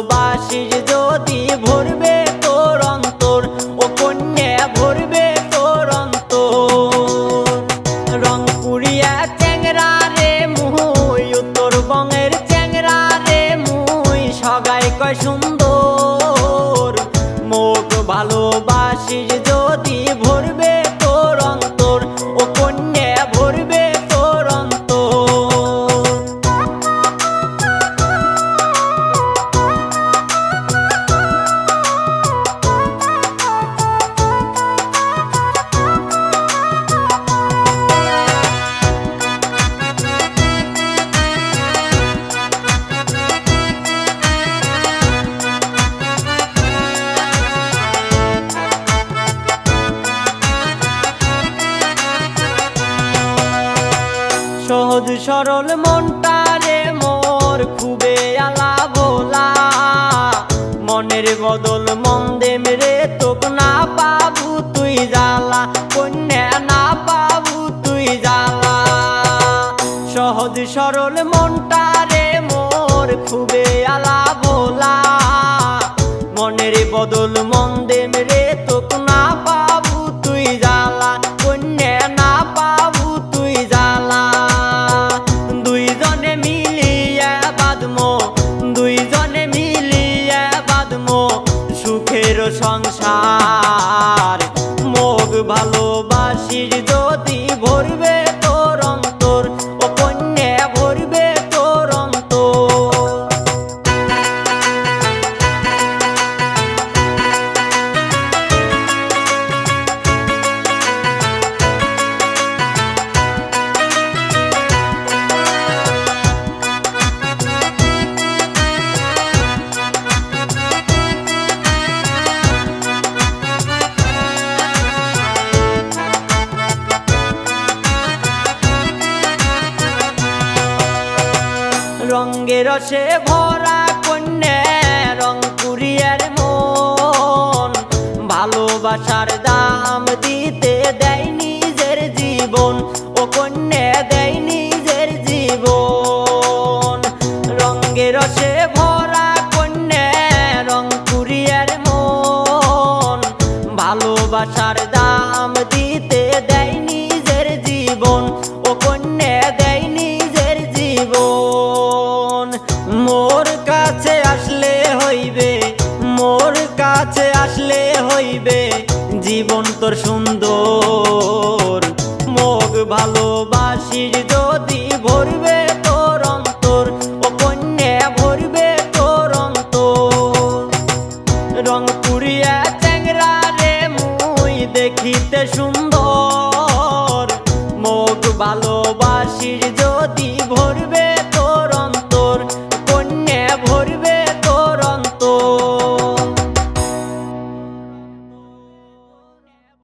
ভালোবাসিস যদি ভরবে তোর অন্তর, ও কন্যা ভরবে তোর অন্তর। রংপুরিয়া চ্যাংরা রে মুই, উত্তরবঙ্গের চ্যাংরা রে মুই, সগাই কয় সুন্দর। মোক ভালোবাসিস যদি ভরবে তোর অন্তর, ও কন্যা ভরবে তোর অন্তর। সহজ সরল মনটা রে মোর খুবে আলা ভোলা, মনের বদল মন দেম রে তোক না পাবু তুই জ্বালা, কন্যা না পাবু তুই জ্বালা। সহজ সরল মনটা রে মোর খুবে আলা ভোলা, মনের বদল মন দেম রে তোক না পাবু তুই জ্বালা, কন্যা না পাবু তুই জ্বালা। দুইজনে মিলিয়া বাঁধমো, দুইজনে মিলিয়া বাঁধমো সুখের সংসার। মোক ভালোবাসিস যদি ভরবে তোর অন্তর, ও কন্যা ভরবে তোর অন্তর। রঙ্গে রসে ভরা কন্যা রংপুরিয়ার মন, ভালোবাসার দাম দিতে দেয় নিজের জীবন, ও কন্যা দেয় নিজের জীবন। রঙ্গে রসে ভরা কন্যা রংপুরিয়ার মন, ভালোবাসার দাম দিতে দেয় নিজের জীবন, ও কন্যা দেয় নিজের জীবন। মোর কাছে আসলে হইবে, মোর কাছে আসলে হইবে জীবন তোর সুন্দর। মোক ভালোবাসিস যদি ভরবে তোর অন্তর, ও কন্যা ভরবে তোর অন্তর। রংপুরিয়া চ্যাংরা রে মুই দেখিতে সুন্দর,